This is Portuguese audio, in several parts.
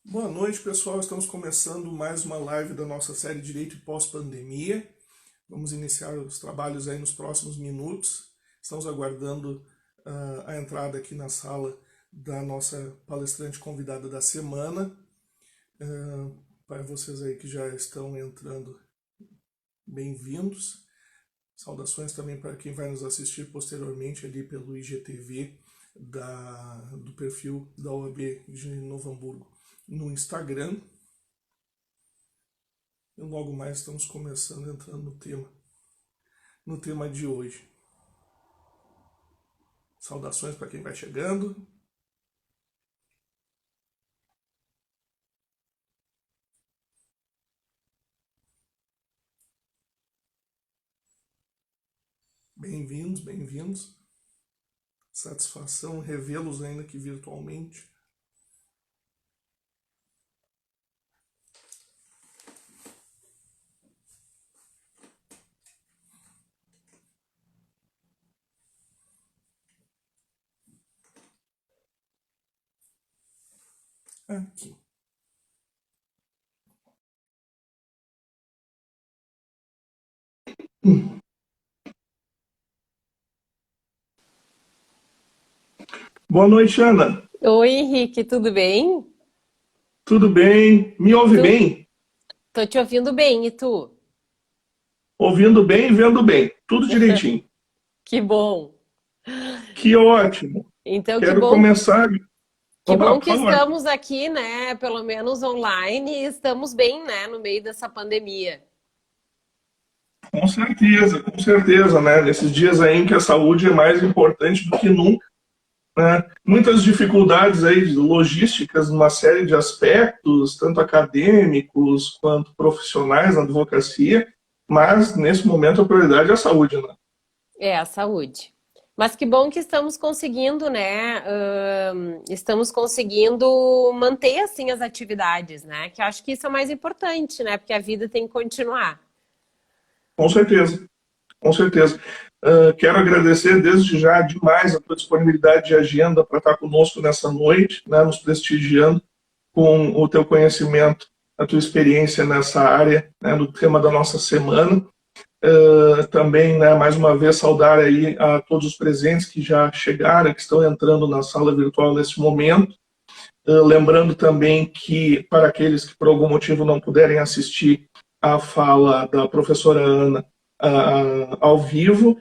Boa noite, pessoal. Estamos começando mais uma live da nossa série Direito e Pós-Pandemia. Vamos iniciar os trabalhos aí nos próximos minutos. Estamos aguardando a entrada aqui na sala da nossa palestrante convidada da semana. Para vocês aí que já estão entrando, bem-vindos. Saudações também para quem vai nos assistir posteriormente ali pelo IGTV do perfil da OAB de Novo Hamburgo no Instagram. E logo mais estamos começando, entrando no tema de hoje. Saudações para quem vai chegando. Bem-vindos, bem-vindos. Satisfação revê-los ainda que virtualmente. Aqui. Boa noite, Ana. Oi, Henrique, tudo bem? Tudo bem? Me ouve Tu... bem? Tô te ouvindo bem, e tu? Ouvindo bem e vendo bem. Tudo direitinho. Que bom. Que ótimo. Então, Quero começar. que Opa, bom por que favor. estamos aqui, né? Pelo menos online, e estamos bem, né? No meio dessa pandemia. Com certeza, né? Nesses dias aí em que a saúde é mais importante do que nunca, né? Muitas dificuldades aí logísticas numa série de aspectos, tanto acadêmicos quanto profissionais na advocacia, mas nesse momento a prioridade é a saúde, né? É, a saúde. Mas que bom que estamos conseguindo, né? Estamos conseguindo manter, assim, as atividades, né? Que eu acho que isso é o mais importante, né? Porque a vida tem que continuar. Com certeza, com certeza. Quero agradecer desde já demais a tua disponibilidade de agenda para estar conosco nessa noite, né, nos prestigiando com o teu conhecimento, a tua experiência nessa área, né, no tema da nossa semana. Também, né, mais uma vez, saudar aí a todos os presentes que já chegaram, que estão entrando na sala virtual nesse momento. Lembrando também que, para aqueles que por algum motivo não puderem assistir a fala da professora Ana ao vivo,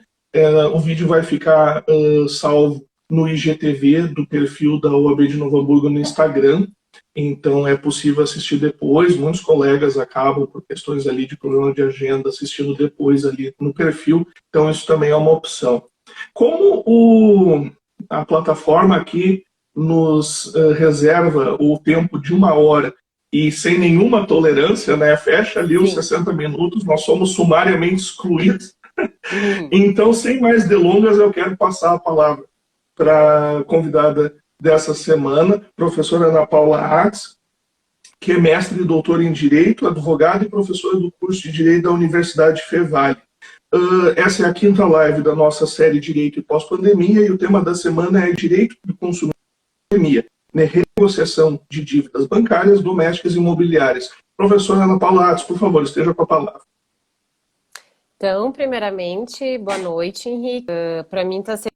o vídeo vai ficar salvo no IGTV do perfil da OAB de Novo Hamburgo no Instagram. Então é possível assistir depois. Muitos colegas acabam, por questões ali de problema de agenda, assistindo depois ali no perfil. Então isso também é uma opção. Como a plataforma aqui nos reserva o tempo de 1 hora e sem nenhuma tolerância, né, fecha ali os Sim. 60 minutos, nós somos sumariamente excluídos. Uhum. Então, sem mais delongas, eu quero passar a palavra para a convidada dessa semana, professora Ana Paula Ax, que é mestre e doutora em Direito, advogada e professora do curso de Direito da Universidade Fevale. Essa é a quinta live da nossa série Direito e Pós-Pandemia, e o tema da semana é Direito do Consumidor e Pandemia, né, renegociação de dívidas bancárias, domésticas e imobiliárias. Professora Ana Paula Ax, por favor, esteja com a palavra. Então, primeiramente, boa noite, Henrique. Para mim está sendo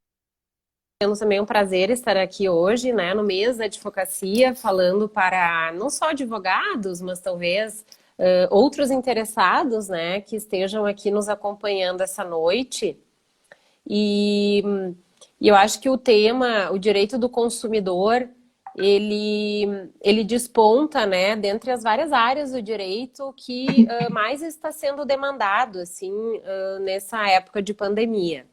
também um prazer estar aqui hoje, né, no mês da advocacia, falando para não só advogados, mas talvez outros interessados, né, que estejam aqui nos acompanhando essa noite. E, e eu acho que o tema, o direito do consumidor, ele desponta, né, dentre as várias áreas do direito que mais está sendo demandado, assim, nessa época de pandemia.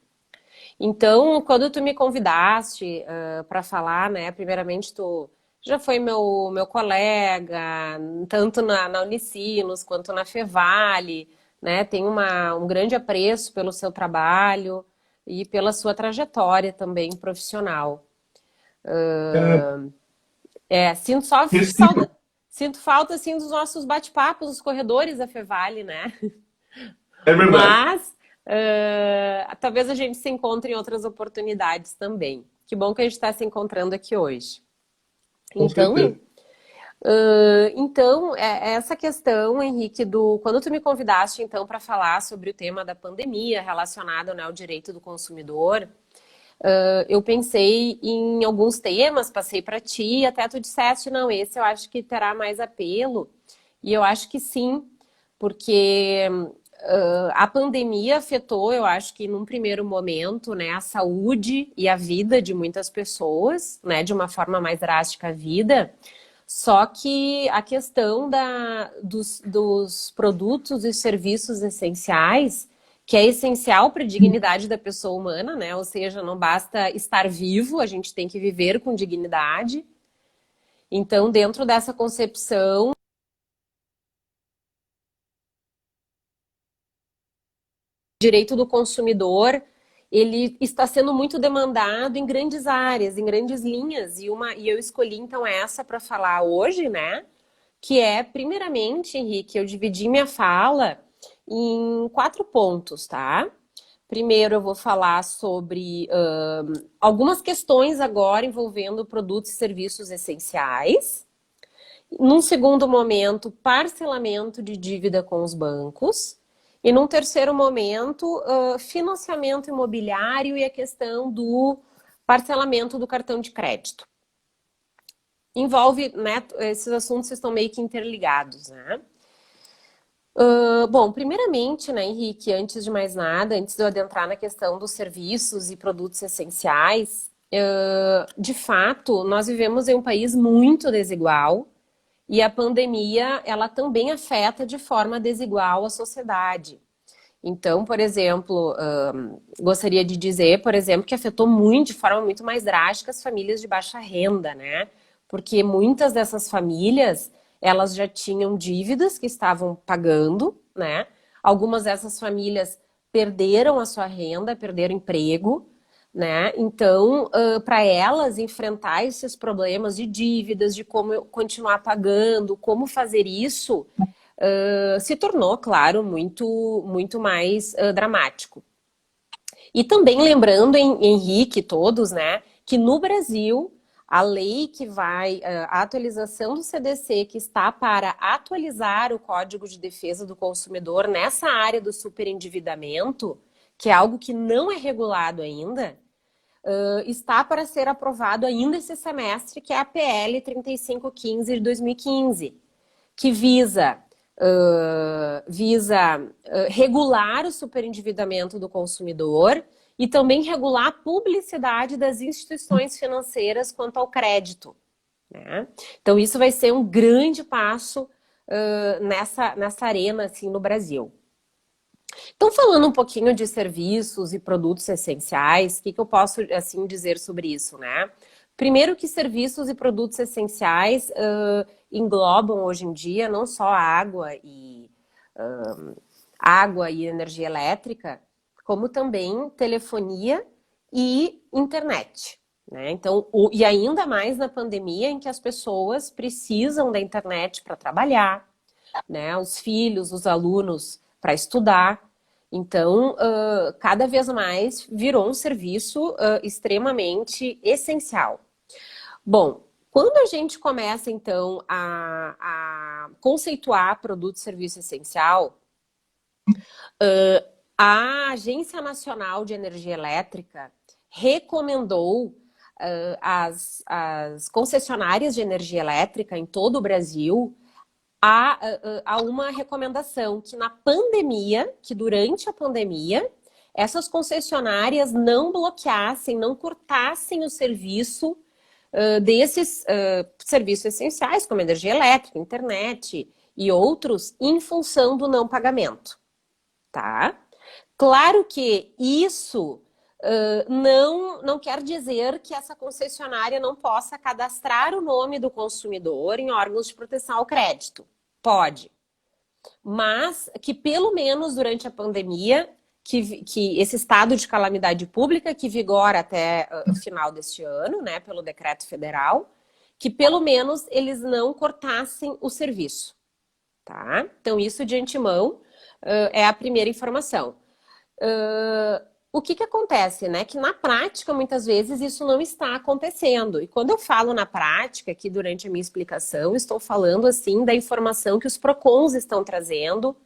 Então, quando tu me convidaste para falar, né, primeiramente tu já foi meu colega, tanto na Unicinos quanto na Fevale, né, tenho um grande apreço pelo seu trabalho e pela sua trajetória também profissional. É, Sinto só recíproco, sinto falta assim dos nossos bate-papos nos corredores da Fevale, né? é verdade, Mas talvez a gente se encontre em outras oportunidades também. Que bom que a gente está se encontrando aqui hoje. com Então, certeza. Então, essa questão, Henrique, quando tu me convidaste, então, para falar sobre o tema da pandemia relacionado, né, ao direito do consumidor, eu pensei em alguns temas, passei para ti, até tu disseste, não, esse eu acho que terá mais apelo, e eu acho que sim, porque a pandemia afetou, eu acho que num primeiro momento, né, a saúde e a vida de muitas pessoas, né, de uma forma mais drástica a vida. Só que a questão dos produtos e serviços essenciais, que é essencial para a dignidade da pessoa humana, né? Ou seja, não basta estar vivo, a gente tem que viver com dignidade. Então, dentro dessa concepção, direito do consumidor, ele está sendo muito demandado em grandes áreas, em grandes linhas, e eu escolhi então essa para falar hoje, né? Que é, primeiramente, Henrique, eu dividi minha fala em 4 pontos, tá? Primeiro, eu vou falar sobre algumas questões agora envolvendo produtos e serviços essenciais. Num segundo momento, parcelamento de dívida com os bancos. E num terceiro momento, financiamento imobiliário e a questão do parcelamento do cartão de crédito. Envolve, né, esses assuntos estão meio que interligados, né? Bom, primeiramente, né, Henrique, antes de mais nada, antes de eu adentrar na questão dos serviços e produtos essenciais, de fato, nós vivemos em um país muito desigual e a pandemia, ela também afeta de forma desigual a sociedade. Então, por exemplo, gostaria de dizer, por exemplo, que afetou muito, de forma muito mais drástica, as famílias de baixa renda, né? Porque muitas dessas famílias, elas já tinham dívidas que estavam pagando, né? Algumas dessas famílias perderam a sua renda, perderam emprego, né? Então, para elas enfrentar esses problemas de dívidas, de como continuar pagando, como fazer isso, se tornou, claro, muito mais dramático. E também lembrando, Henrique, todos, né, que no Brasil, a lei que vai, a atualização do CDC, que está para atualizar o Código de Defesa do Consumidor nessa área do superendividamento, que é algo que não é regulado ainda, está para ser aprovado ainda esse semestre, que é a PL 3515 de 2015, que regular o superendividamento do consumidor e também regular a publicidade das instituições financeiras quanto ao crédito, né? Então, isso vai ser um grande passo nessa arena assim, no Brasil. Então, falando um pouquinho de serviços e produtos essenciais, o que eu posso assim dizer sobre isso, né? Primeiro que serviços e produtos essenciais englobam hoje em dia não só água e energia elétrica, como também telefonia e internet, né? Então, e ainda mais na pandemia em que as pessoas precisam da internet para trabalhar, né? Os filhos, os alunos para estudar. Então, cada vez mais virou um serviço extremamente essencial. Bom, quando a gente começa, então, a conceituar produto e serviço essencial, a Agência Nacional de Energia Elétrica recomendou as concessionárias de energia elétrica em todo o Brasil a uma recomendação que na pandemia, que durante a pandemia, essas concessionárias não bloqueassem, não cortassem o serviço desses serviços essenciais, como energia elétrica, internet e outros, em função do não pagamento, tá? Claro que isso não quer dizer que essa concessionária não possa cadastrar o nome do consumidor em órgãos de proteção ao crédito. Pode. Mas que pelo menos durante a pandemia, que esse estado de calamidade pública que vigora até o final deste ano, né, pelo decreto federal, que pelo menos eles não cortassem o serviço, tá? Então isso de antemão é a primeira informação. O que que acontece, né? Que na prática, muitas vezes, isso não está acontecendo. E quando eu falo na prática, aqui durante a minha explicação, estou falando, assim, da informação que os PROCONs estão trazendo,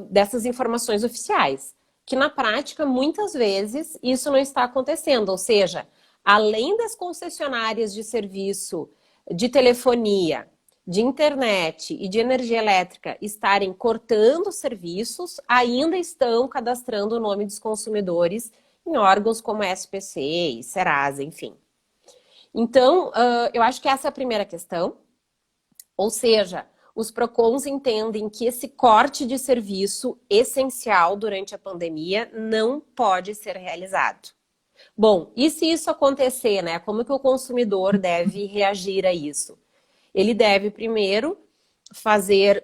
dessas informações oficiais. Que na prática, muitas vezes, isso não está acontecendo. Ou seja, além das concessionárias de serviço de telefonia, de internet e de energia elétrica estarem cortando serviços, ainda estão cadastrando o nome dos consumidores em órgãos como SPC e Serasa, enfim. Então, eu acho que essa é a primeira questão. Ou seja, os PROCONs entendem que esse corte de serviço essencial durante a pandemia não pode ser realizado. Bom, e se isso acontecer, né? Como que o consumidor deve reagir a isso? Ele deve primeiro fazer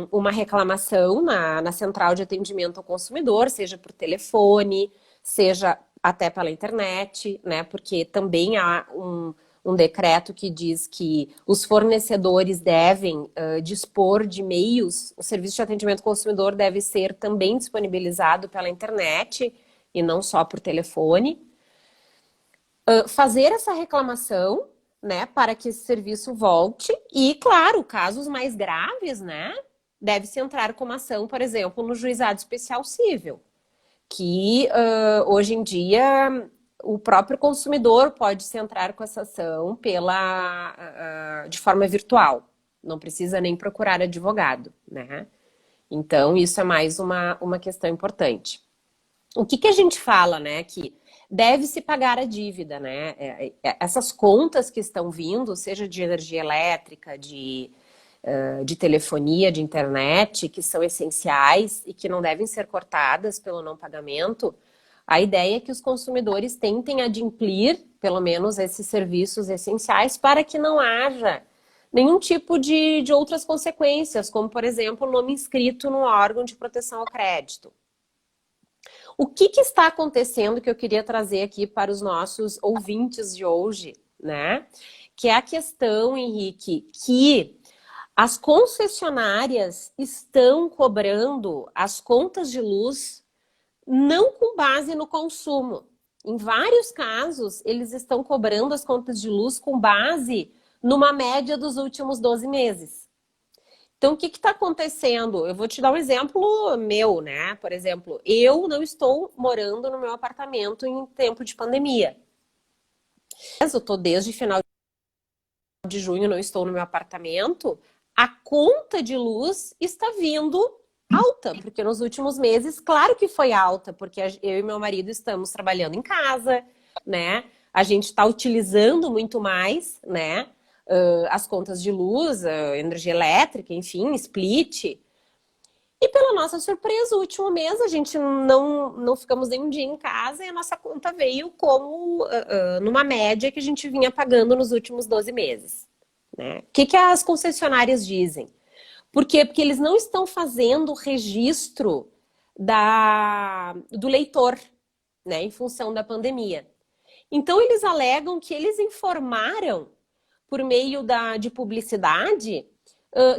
uma reclamação na central de atendimento ao consumidor, seja por telefone, seja até pela internet, né? Porque também há um decreto que diz que os fornecedores devem dispor de meios, o serviço de atendimento ao consumidor deve ser também disponibilizado pela internet e não só por telefone. Fazer essa reclamação, né, para que esse serviço volte e, claro, casos mais graves, né, deve-se entrar com uma ação, por exemplo, no Juizado Especial Cível, que hoje em dia o próprio consumidor pode se entrar com essa ação de forma virtual, não precisa nem procurar advogado, né? Então, isso é mais uma questão importante. O que a gente fala, né, que deve-se pagar a dívida, né? Essas contas que estão vindo, seja de energia elétrica, de telefonia, de internet, que são essenciais e que não devem ser cortadas pelo não pagamento, a ideia é que os consumidores tentem adimplir, pelo menos, esses serviços essenciais para que não haja nenhum tipo de outras consequências, como, por exemplo, o nome inscrito no órgão de proteção ao crédito. O que está acontecendo que eu queria trazer aqui para os nossos ouvintes de hoje, né? Que é a questão, Henrique, que as concessionárias estão cobrando as contas de luz não com base no consumo. Em vários casos, eles estão cobrando as contas de luz com base numa média dos últimos 12 meses. Então, o que está acontecendo? Eu vou te dar um exemplo meu, né? Por exemplo, eu não estou morando no meu apartamento em tempo de pandemia. Eu estou desde final de junho, não estou no meu apartamento. A conta de luz está vindo alta, porque nos últimos meses, claro que foi alta, porque eu e meu marido estamos trabalhando em casa, né? A gente está utilizando muito mais, né? As contas de luz, energia elétrica, enfim, split. E pela nossa surpresa, o último mês a gente não ficamos nem um dia em casa e a nossa conta veio como numa média que a gente vinha pagando nos últimos 12 meses. Né? O que as concessionárias dizem? Por quê? Porque eles não estão fazendo o registro do leitor, né, em função da pandemia. Então, eles alegam que eles informaram por meio de publicidade,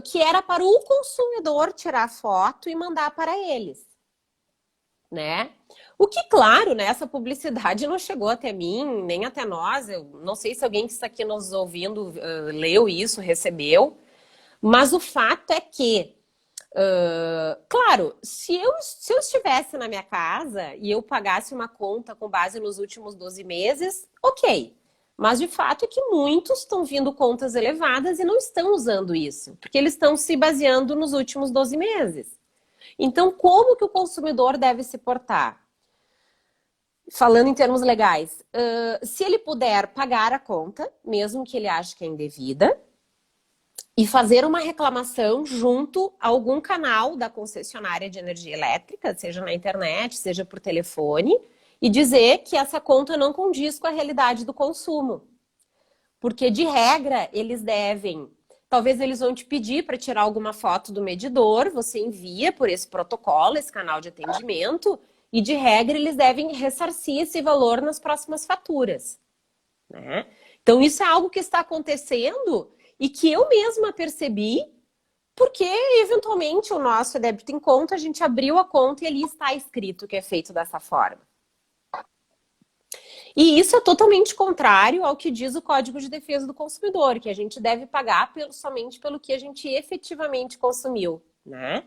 que era para o consumidor tirar foto e mandar para eles, né? O que, claro, né, essa publicidade não chegou até mim, nem até nós. Eu não sei se alguém que está aqui nos ouvindo leu isso, recebeu, mas o fato é que, claro, se eu estivesse na minha casa e eu pagasse uma conta com base nos últimos 12 meses, ok. Mas, de fato, é que muitos estão vindo contas elevadas e não estão usando isso, porque eles estão se baseando nos últimos 12 meses. Então, como que o consumidor deve se portar? Falando em termos legais, se ele puder pagar a conta, mesmo que ele ache que é indevida, e fazer uma reclamação junto a algum canal da concessionária de energia elétrica, seja na internet, seja por telefone, e dizer que essa conta não condiz com a realidade do consumo. Porque, de regra, eles devem... Talvez eles vão te pedir para tirar alguma foto do medidor, você envia por esse protocolo, esse canal de atendimento, e, de regra, eles devem ressarcir esse valor nas próximas faturas. Né? Então, isso é algo que está acontecendo e que eu mesma percebi, porque, eventualmente, o nosso débito em conta, a gente abriu a conta e ali está escrito que é feito dessa forma. E isso é totalmente contrário ao que diz o Código de Defesa do Consumidor, que a gente deve pagar somente pelo que a gente efetivamente consumiu, né?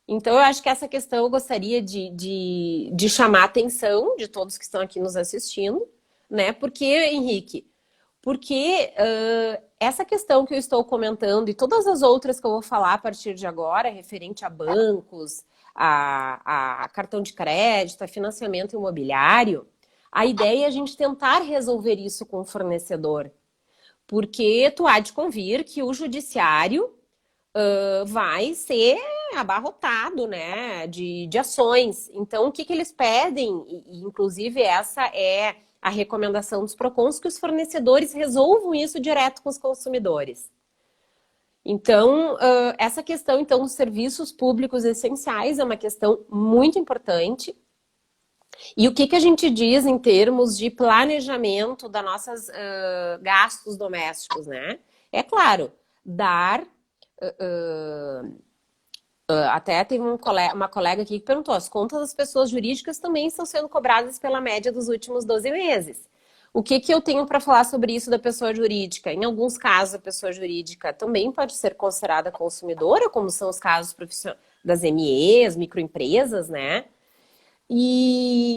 Então, eu acho que essa questão eu gostaria de chamar a atenção de todos que estão aqui nos assistindo, né? Porque, Henrique, porque essa questão que eu estou comentando e todas as outras que eu vou falar a partir de agora, referente a bancos, a cartão de crédito, a financiamento imobiliário, a ideia é a gente tentar resolver isso com o fornecedor. Porque tu há de convir que o judiciário vai ser abarrotado, né, de ações. Então, o que eles pedem, e inclusive essa é a recomendação dos PROCONs, que os fornecedores resolvam isso direto com os consumidores. Então, essa questão então dos serviços públicos essenciais é uma questão muito importante. E o que a gente diz em termos de planejamento das nossas gastos domésticos, né? É claro, dar até teve uma colega aqui que perguntou, as contas das pessoas jurídicas também estão sendo cobradas pela média dos últimos 12 meses. O que eu tenho para falar sobre isso da pessoa jurídica? Em alguns casos, a pessoa jurídica também pode ser considerada consumidora, como são os casos das MEs, microempresas, né?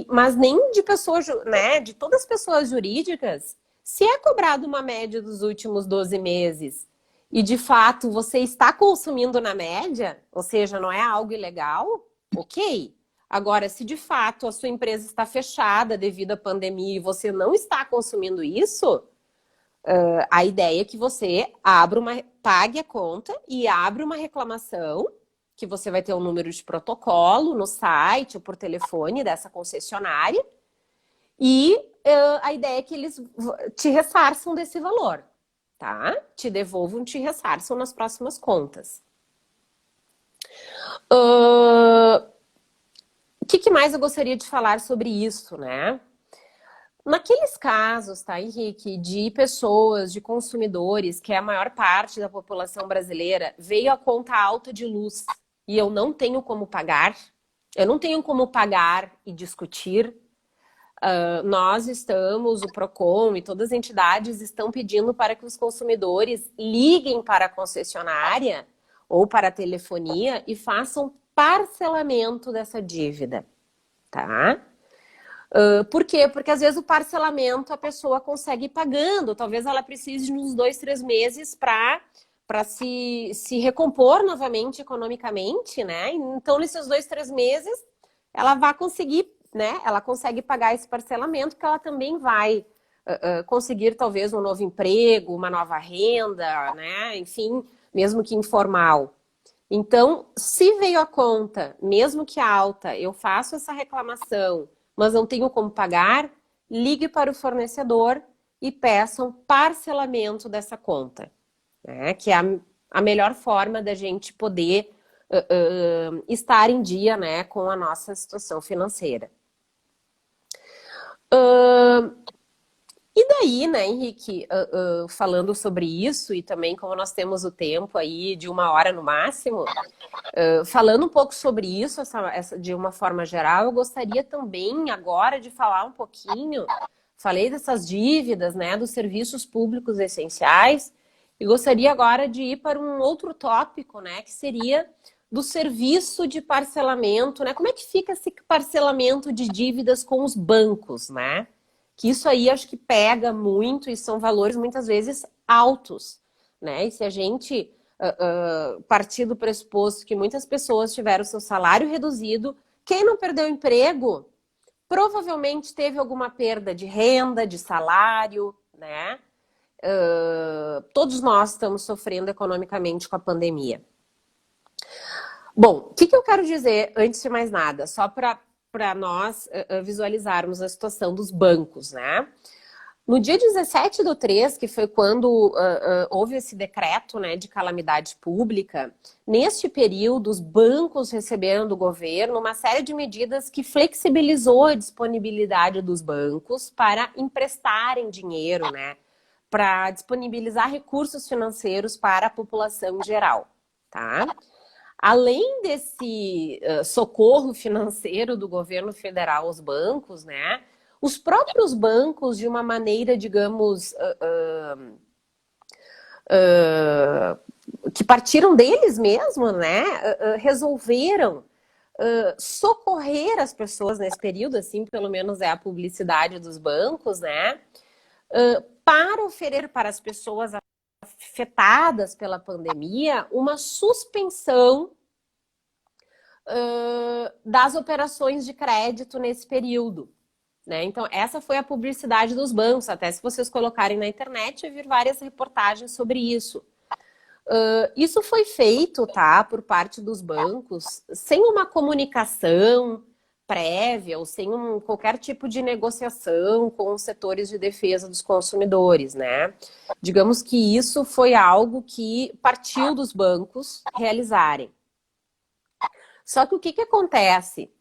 Mas nem de pessoas, né? De todas as pessoas jurídicas, se é cobrado uma média dos últimos 12 meses e de fato você está consumindo na média, ou seja, não é algo ilegal, ok. Agora, se de fato a sua empresa está fechada devido à pandemia e você não está consumindo isso, a ideia é que você pague a conta e abra uma reclamação, que você vai ter um número de protocolo no site ou por telefone dessa concessionária, e a ideia é que eles te ressarçam desse valor, tá? Te devolvam, te ressarçam nas próximas contas. O que mais eu gostaria de falar sobre isso, né? Naqueles casos, tá, Henrique, de pessoas, de consumidores, que é a maior parte da população brasileira, veio a conta alta de luz e eu não tenho como pagar, e discutir, nós estamos, o PROCON e todas as entidades estão pedindo para que os consumidores liguem para a concessionária ou para a telefonia e façam parcelamento dessa dívida, tá? Por quê? Porque às vezes o parcelamento a pessoa consegue ir pagando, talvez ela precise de uns 2, 3 meses para se recompor novamente economicamente, né? Então, nesses 2, 3 meses, ela vai conseguir, né? Ela consegue pagar esse parcelamento, porque ela também vai conseguir talvez um novo emprego, uma nova renda, né? Enfim, mesmo que informal. Então, se veio a conta, mesmo que alta, eu faço essa reclamação, mas não tenho como pagar, ligue para o fornecedor e peçam parcelamento dessa conta, né? Que é a melhor forma da gente poder estar em dia, né, com a nossa situação financeira. E daí, né, Henrique, falando sobre isso e também como nós temos o tempo aí de 1 hora no máximo, falando um pouco sobre isso, de uma forma geral, eu gostaria também agora de falar um pouquinho, falei dessas dívidas, né, dos serviços públicos essenciais, e gostaria agora de ir para um outro tópico, né, que seria do serviço de parcelamento, né, como é que fica esse parcelamento de dívidas com os bancos, né? Que isso aí acho que pega muito e são valores muitas vezes altos, né? E se a gente partir do pressuposto que muitas pessoas tiveram seu salário reduzido, quem não perdeu emprego provavelmente teve alguma perda de renda, de salário, né? Todos nós estamos sofrendo economicamente com a pandemia. Bom, o que eu quero dizer antes de mais nada, só para nós visualizarmos a situação dos bancos, né? No dia 17/3, que foi quando houve esse decreto, né, de calamidade pública, neste período os bancos receberam do governo uma série de medidas que flexibilizou a disponibilidade dos bancos para emprestarem dinheiro, né, para disponibilizar recursos financeiros para a população em geral, tá? Além desse socorro financeiro do governo federal aos bancos, né, Os próprios bancos, de uma maneira, digamos, que partiram deles mesmos, né, resolveram socorrer as pessoas nesse período, assim, pelo menos é a publicidade dos bancos, né, para oferecer para as pessoas afetadas pela pandemia uma suspensão das operações de crédito nesse período. Né? Então, essa foi a publicidade dos bancos. Até se vocês colocarem na internet, vai vir várias reportagens sobre isso. Isso foi feito, tá, por parte dos bancos, sem uma comunicação prévia ou sem qualquer tipo de negociação com os setores de defesa dos consumidores, né? Digamos que isso foi algo que partiu dos bancos realizarem. Só que o que acontece?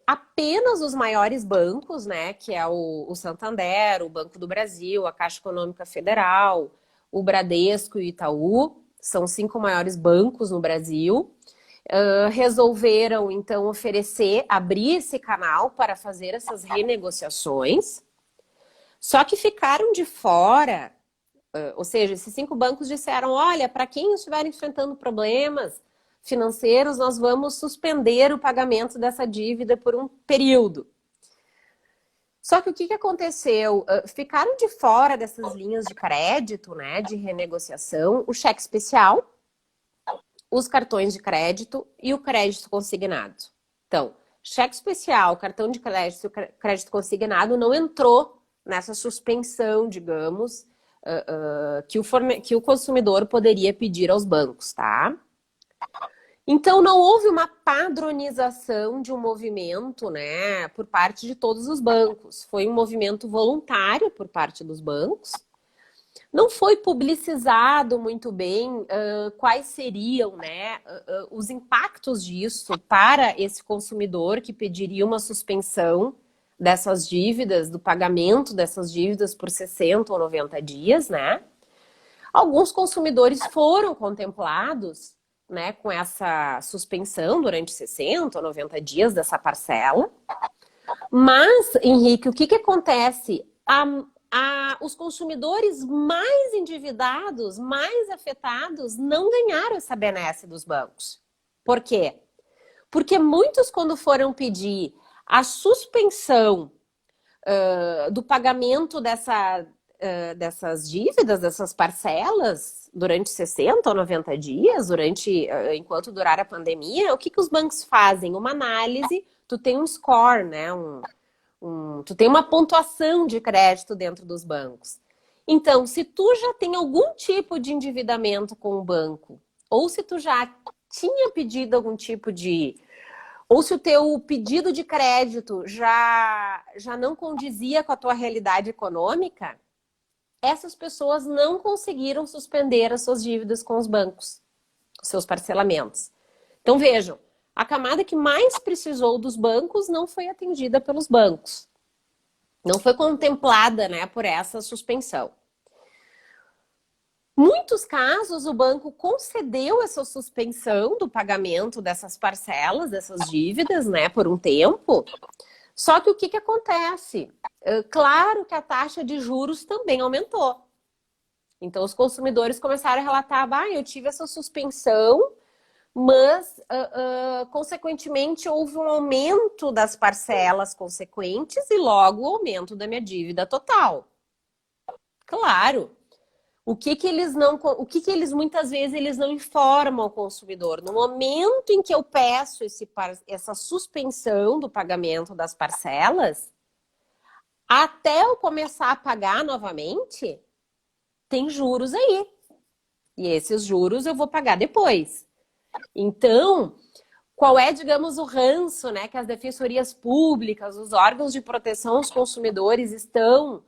Apenas os maiores bancos, né, que é o Santander, o Banco do Brasil, a Caixa Econômica Federal, o Bradesco e o Itaú, são os 5 maiores bancos no Brasil, resolveram então abrir esse canal para fazer essas renegociações, só que ficaram de fora, ou seja, esses 5 bancos disseram, olha, para quem estiver enfrentando problemas financeiros, nós vamos suspender o pagamento dessa dívida por um período. Só que o que aconteceu? Ficaram de fora dessas linhas de crédito, né, de renegociação, o cheque especial, os cartões de crédito e o crédito consignado. Então, cheque especial, cartão de crédito e crédito consignado não entrou nessa suspensão, digamos, que o consumidor poderia pedir aos bancos, tá? Então, não houve uma padronização de um movimento, né, por parte de todos os bancos. Foi um movimento voluntário por parte dos bancos. Não foi publicizado muito bem quais seriam, né, os impactos disso para esse consumidor que pediria uma suspensão dessas dívidas, do pagamento dessas dívidas por 60 ou 90 dias, né? Alguns consumidores foram contemplados, né, com essa suspensão durante 60 ou 90 dias dessa parcela. Mas, Henrique, o que acontece? Os consumidores mais endividados, mais afetados, não ganharam essa benesse dos bancos. Por quê? Porque muitos, quando foram pedir a suspensão do pagamento dessas dívidas, dessas parcelas, durante 60 ou 90 dias, enquanto durar a pandemia, o que os bancos fazem? Uma análise, tu tem um score, né? Tu tem uma pontuação de crédito dentro dos bancos. Então, se tu já tem algum tipo de endividamento com o banco, ou se tu já tinha pedido algum tipo de... ou se o teu pedido de crédito já não condizia com a tua realidade econômica, essas pessoas não conseguiram suspender as suas dívidas com os bancos, os seus parcelamentos. Então, vejam, a camada que mais precisou dos bancos não foi atendida pelos bancos. Não foi contemplada, né, por essa suspensão. Muitos casos, o banco concedeu essa suspensão do pagamento dessas parcelas, dessas dívidas, né, por um tempo. Só que o que acontece? Claro que a taxa de juros também aumentou. Então, os consumidores começaram a relatar, eu tive essa suspensão, mas, consequentemente, houve um aumento das parcelas consequentes e logo o aumento da minha dívida total. Claro. O que eles muitas vezes eles não informam ao consumidor? No momento em que eu peço essa suspensão do pagamento das parcelas, até eu começar a pagar novamente, tem juros aí. E esses juros eu vou pagar depois. Então, qual é, digamos, o ranço, né, que as defensorias públicas, os órgãos de proteção aos consumidores estão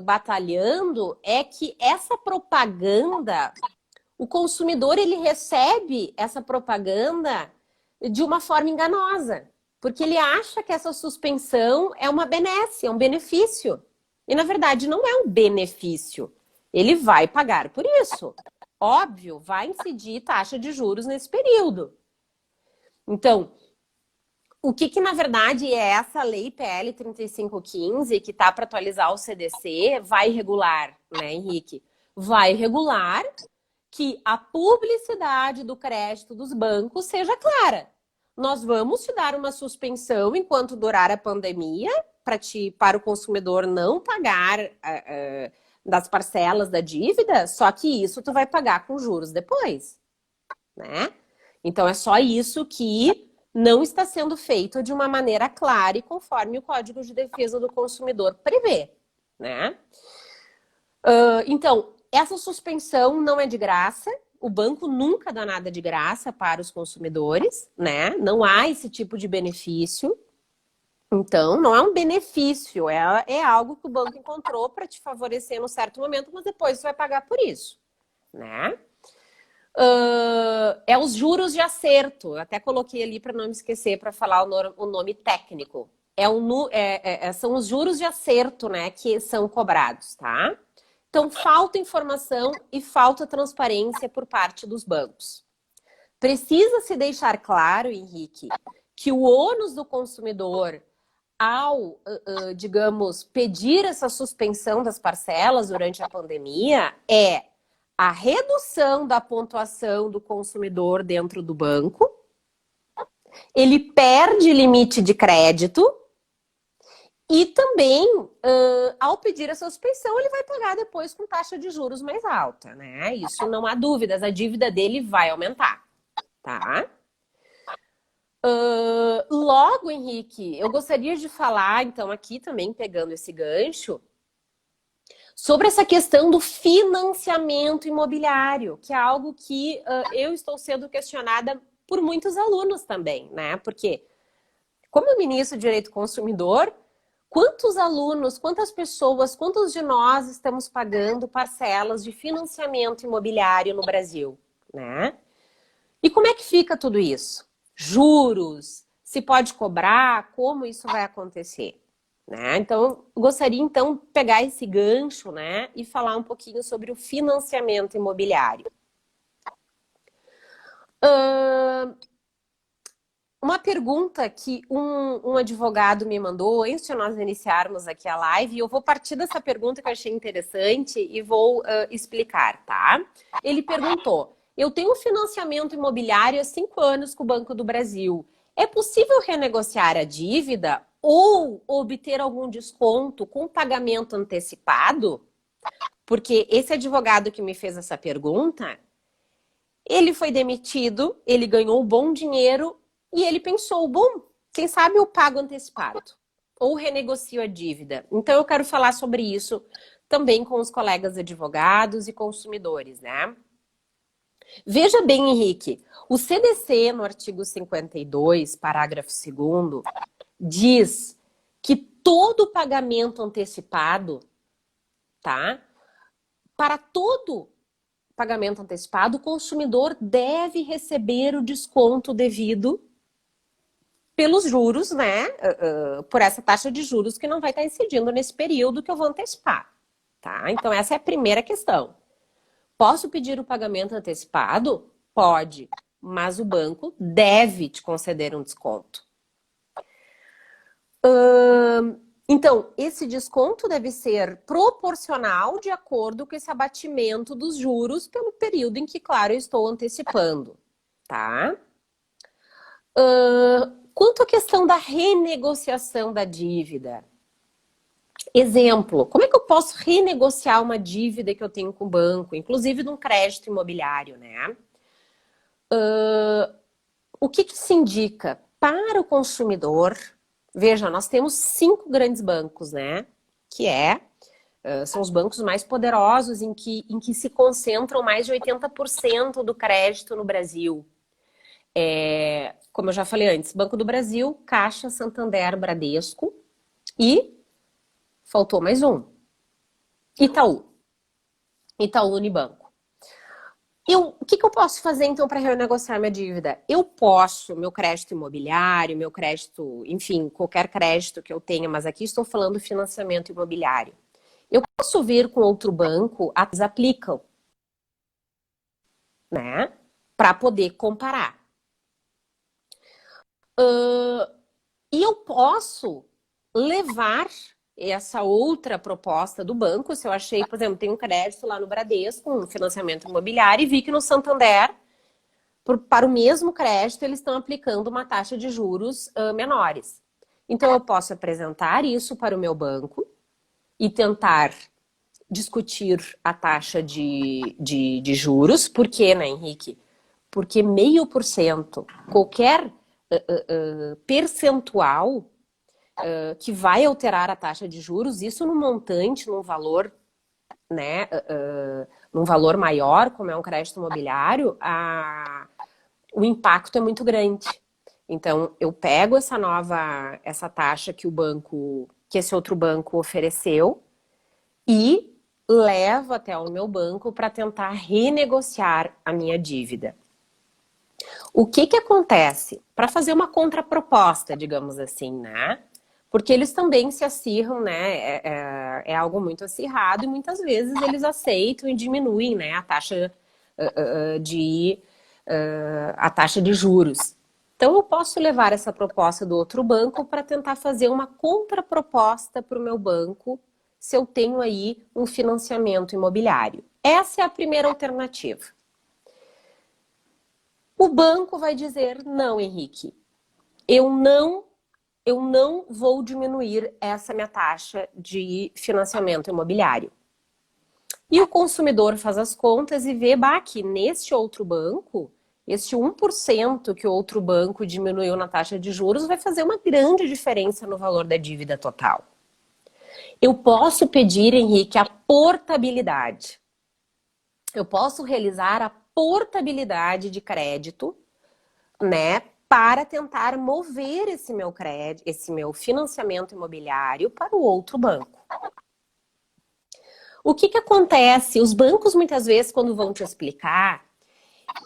batalhando, é que essa propaganda, o consumidor ele recebe essa propaganda de uma forma enganosa, porque ele acha que essa suspensão é uma benesse, é um benefício. E na verdade não é um benefício. Ele vai pagar por isso. Óbvio, vai incidir taxa de juros nesse período. Então, O que na verdade é essa lei PL 3515 que está para atualizar o CDC, vai regular, né, Henrique? Vai regular que a publicidade do crédito dos bancos seja clara. Nós vamos te dar uma suspensão enquanto durar a pandemia, para o consumidor não pagar das parcelas da dívida, só que isso tu vai pagar com juros depois, né? Então é só isso que não está sendo feito de uma maneira clara e conforme o Código de Defesa do Consumidor prevê, né? Então, essa suspensão não é de graça, o banco nunca dá nada de graça para os consumidores, né? Não há esse tipo de benefício. Então, não é um benefício, é algo que o banco encontrou para te favorecer num certo momento, mas depois você vai pagar por isso, né? É os juros de acerto. Eu até coloquei ali para não me esquecer para falar o nome técnico. São os juros de acerto, né, que são cobrados, tá? Então, falta informação e falta transparência por parte dos bancos. Precisa se deixar claro, Henrique, que o ônus do consumidor ao, digamos, pedir essa suspensão das parcelas durante a pandemia é a redução da pontuação do consumidor dentro do banco, ele perde limite de crédito e também, ao pedir essa suspensão, ele vai pagar depois com taxa de juros mais alta, né? Isso não há dúvidas, a dívida dele vai aumentar, tá? Logo, Henrique, eu gostaria de falar, então, aqui também pegando esse gancho, sobre essa questão do financiamento imobiliário, que é algo que eu estou sendo questionada por muitos alunos também, né? Porque, como ministro de Direito do Consumidor, quantos alunos, quantas pessoas, quantos de nós estamos pagando parcelas de financiamento imobiliário no Brasil, né? E como é que fica tudo isso? Juros, se pode cobrar, como isso vai acontecer? Né? Então, eu gostaria então de pegar esse gancho, né, e falar um pouquinho sobre o financiamento imobiliário. Uma pergunta que um advogado me mandou antes de nós iniciarmos aqui a live, e eu vou partir dessa pergunta que eu achei interessante e vou explicar, tá? Ele perguntou: eu tenho financiamento imobiliário há 5 anos com o Banco do Brasil. É possível renegociar a dívida ou obter algum desconto com pagamento antecipado? Porque esse advogado que me fez essa pergunta, ele foi demitido, ele ganhou um bom dinheiro e ele pensou, bom, quem sabe eu pago antecipado ou renegocio a dívida. Então eu quero falar sobre isso também com os colegas advogados e consumidores, né? Veja bem, Henrique, o CDC, no artigo 52, parágrafo 2º, diz que todo pagamento antecipado, tá? Para todo pagamento antecipado, o consumidor deve receber o desconto devido pelos juros, né? Por essa taxa de juros que não vai estar incidindo nesse período que eu vou antecipar, tá? Então essa é a primeira questão. Posso pedir o pagamento antecipado? Pode, mas o banco deve te conceder um desconto. Então, esse desconto deve ser proporcional de acordo com esse abatimento dos juros pelo período em que, claro, eu estou antecipando, tá? Quanto à questão da renegociação da dívida. Exemplo, como é que eu posso renegociar uma dívida que eu tenho com o banco, inclusive de um crédito imobiliário, né? O que se indica para o consumidor? Veja, nós temos 5 grandes bancos, né? Que são os bancos mais poderosos em que se concentram mais de 80% do crédito no Brasil. Como eu já falei antes, Banco do Brasil, Caixa, Santander, Bradesco e faltou mais um. Itaú Unibanco. O que eu posso fazer, então, para renegociar minha dívida? Eu posso, meu crédito imobiliário, meu crédito, enfim, qualquer crédito que eu tenha, mas aqui estou falando financiamento imobiliário. Eu posso vir com outro banco, eles aplicam, né? Para poder comparar. E eu posso levar essa outra proposta do banco, se eu achei, por exemplo, tem um crédito lá no Bradesco, um financiamento imobiliário, e vi que no Santander, para o mesmo crédito, eles estão aplicando uma taxa de juros menores. Então, eu posso apresentar isso para o meu banco e tentar discutir a taxa de juros. Por quê, né, Henrique? Porque 0,5%, qualquer percentual que vai alterar a taxa de juros, isso no montante, num valor, né, num valor maior, como é um crédito imobiliário, o impacto é muito grande. Então, eu pego essa taxa que esse outro banco ofereceu e levo até o meu banco para tentar renegociar a minha dívida. O que acontece? Para fazer uma contraproposta, digamos assim, né? Porque eles também se acirram, né? É algo muito acirrado e muitas vezes eles aceitam e diminuem, né, a taxa a taxa de juros. Então eu posso levar essa proposta do outro banco para tentar fazer uma contraproposta para o meu banco se eu tenho aí um financiamento imobiliário. Essa é a primeira alternativa. O banco vai dizer, não, Henrique, eu não vou diminuir essa minha taxa de financiamento imobiliário. E o consumidor faz as contas e vê, que neste outro banco, este 1% que o outro banco diminuiu na taxa de juros vai fazer uma grande diferença no valor da dívida total. Eu posso pedir, Henrique, a portabilidade. Eu posso realizar a portabilidade de crédito, né, para tentar mover esse meu crédito, esse meu financiamento imobiliário para o outro banco. O que acontece? Os bancos muitas vezes, quando vão te explicar,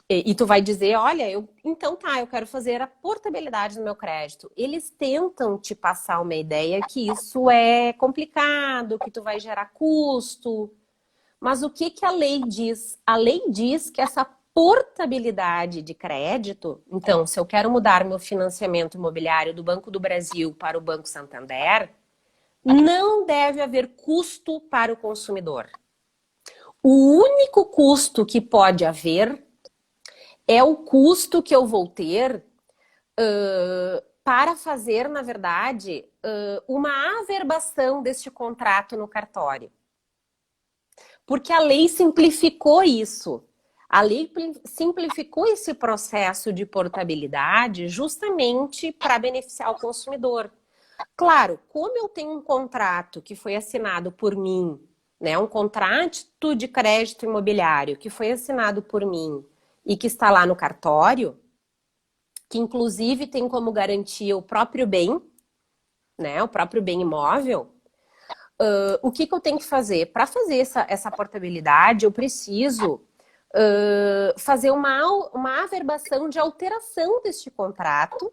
e tu vai dizer, olha, então eu quero fazer a portabilidade do meu crédito. Eles tentam te passar uma ideia que isso é complicado, que tu vai gerar custo. Mas o que a lei diz? A lei diz que essa portabilidade de crédito, então, se eu quero mudar meu financiamento imobiliário do Banco do Brasil para o Banco Santander, não deve haver custo para o consumidor. O único custo que pode haver é o custo que eu vou ter para fazer, na verdade, uma averbação deste contrato no cartório. Porque a lei simplificou isso. A lei simplificou esse processo de portabilidade justamente para beneficiar o consumidor. Claro, como eu tenho um contrato que foi assinado por mim, né, um contrato de crédito imobiliário que foi assinado por mim e que está lá no cartório, que inclusive tem como garantia o próprio bem, né, o próprio bem imóvel, o que eu tenho que fazer? Para fazer essa portabilidade, eu preciso fazer uma averbação de alteração deste contrato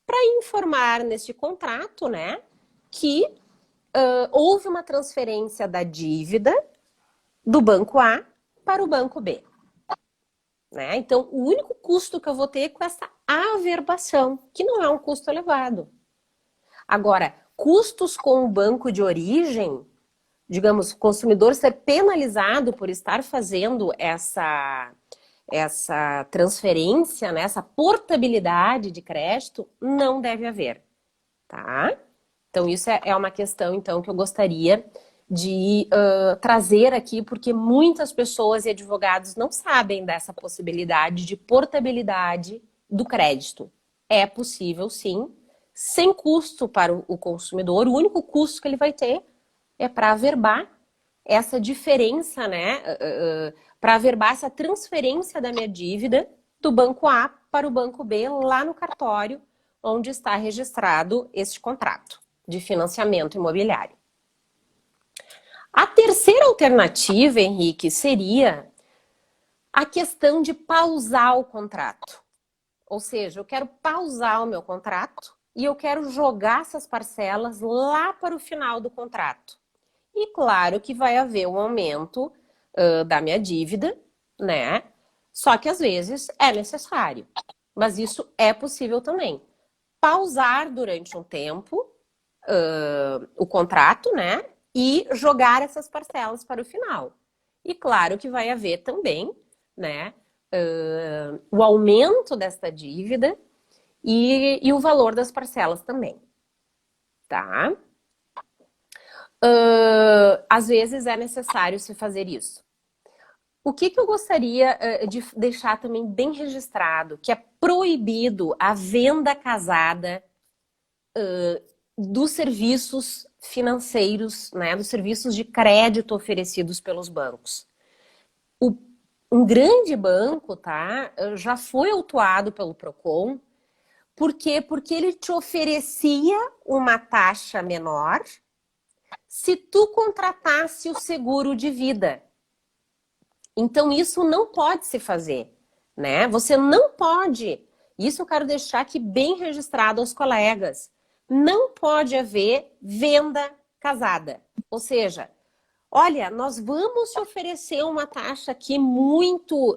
para informar neste contrato, né, que houve uma transferência da dívida do banco A para o banco B. Né? Então, o único custo que eu vou ter é com essa averbação, que não é um custo elevado. Agora, custos com o banco de origem, digamos, o consumidor ser penalizado por estar fazendo essa transferência, né, essa portabilidade de crédito, não deve haver, tá? Então, isso é uma questão, então, que eu gostaria de trazer aqui, porque muitas pessoas e advogados não sabem dessa possibilidade de portabilidade do crédito. É possível, sim, sem custo para o consumidor. O único custo que ele vai ter é para averbar essa diferença, né? Para averbar essa transferência da minha dívida do banco A para o banco B lá no cartório, onde está registrado este contrato de financiamento imobiliário. A terceira alternativa, Henrique, seria a questão de pausar o contrato. Ou seja, eu quero pausar o meu contrato e eu quero jogar essas parcelas lá para o final do contrato. E claro que vai haver um aumento da minha dívida, né? Só que às vezes é necessário. Mas isso é possível também. pausar durante um tempo o contrato, né? E jogar essas parcelas para o final. E claro que vai haver também, né? O aumento desta dívida e o valor das parcelas também, tá? Às vezes é necessário se fazer isso. O que eu gostaria de deixar também bem registrado, que é proibido a venda casada dos serviços financeiros, né, dos serviços de crédito oferecidos pelos bancos. Um grande banco, tá, já foi autuado pelo Procon. Por quê? Porque ele te oferecia uma taxa menor se tu contratasse o seguro de vida. Então, isso não pode se fazer, né? Você não pode, isso eu quero deixar aqui bem registrado aos colegas, não pode haver venda casada. Ou seja, olha, nós vamos te oferecer uma taxa aqui muito,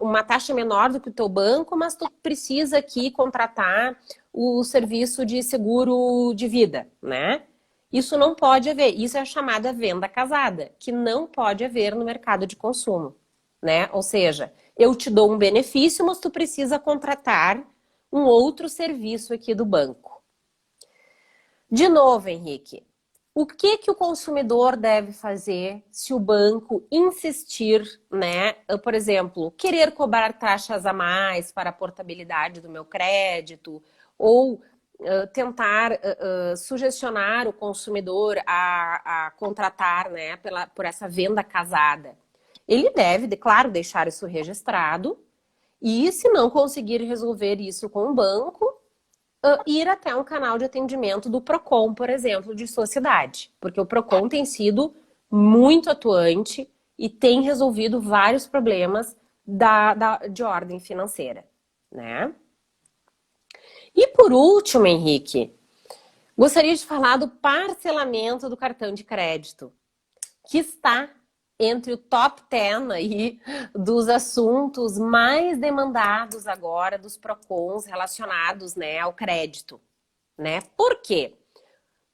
uma taxa menor do que o teu banco, mas tu precisa aqui contratar o serviço de seguro de vida, né? Isso não pode haver, isso é a chamada venda casada, que não pode haver no mercado de consumo, né? Ou seja, eu te dou um benefício, mas tu precisa contratar um outro serviço aqui do banco. De novo, Henrique, o que o consumidor deve fazer se o banco insistir, né? Por exemplo, querer cobrar taxas a mais para a portabilidade do meu crédito ou tentar sugestionar o consumidor a contratar, né, por essa venda casada. Ele deve, claro, deixar isso registrado e, se não conseguir resolver isso com o banco, ir até um canal de atendimento do Procon, por exemplo, de sua cidade. Porque o Procon tem sido muito atuante e tem resolvido vários problemas de ordem financeira, né? E por último, Henrique, gostaria de falar do parcelamento do cartão de crédito, que está entre o top 10 aí dos assuntos mais demandados agora dos Procons relacionados, né, ao crédito, né? Por quê?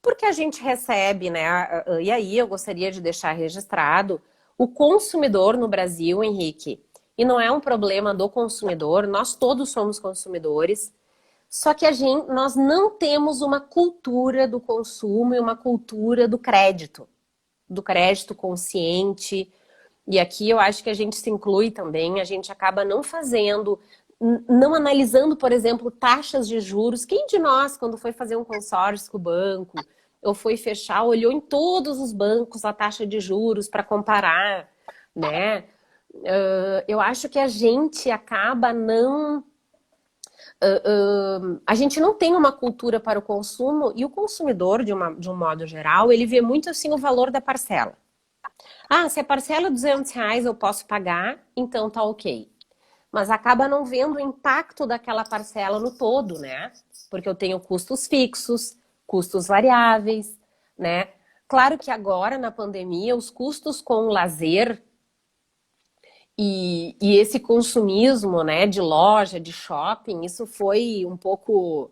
Porque a gente recebe, né, e aí eu gostaria de deixar registrado, o consumidor no Brasil, Henrique, e não é um problema do consumidor, nós todos somos consumidores, só que nós não temos uma cultura do consumo e uma cultura do crédito consciente. E aqui eu acho que a gente se inclui também, a gente acaba não fazendo, não analisando, por exemplo, taxas de juros. Quem de nós, quando foi fazer um consórcio com o banco, ou foi fechar, olhou em todos os bancos a taxa de juros para comparar, né? Eu acho que a gente acaba não... a gente não tem uma cultura para o consumo e o consumidor, de um modo geral, ele vê muito assim o valor da parcela. Ah, se a parcela é R$ 200 eu posso pagar, então tá ok. Mas acaba não vendo o impacto daquela parcela no todo, né? Porque eu tenho custos fixos, custos variáveis, né? Claro que agora, na pandemia, os custos com o lazer e esse consumismo, né, de loja, de shopping, isso foi um pouco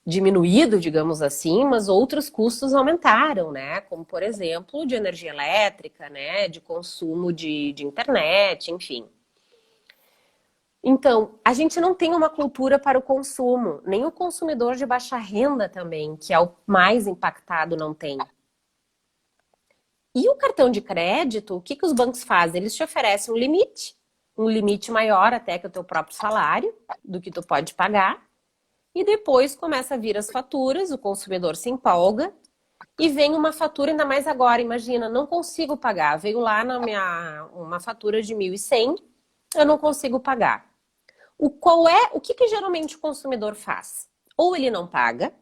diminuído, digamos assim, mas outros custos aumentaram, né? Como, por exemplo, de energia elétrica, né, de consumo de internet, enfim. Então, a gente não tem uma cultura para o consumo, nem o consumidor de baixa renda também, que é o mais impactado, não tem. E o cartão de crédito, o que os bancos fazem? Eles te oferecem um limite maior até que o teu próprio salário, do que tu pode pagar, e depois começa a vir as faturas, o consumidor se empolga, e vem uma fatura, ainda mais agora, imagina, não consigo pagar, veio lá uma fatura de 1.100, eu não consigo pagar. O que geralmente o consumidor faz? Ou ele não paga,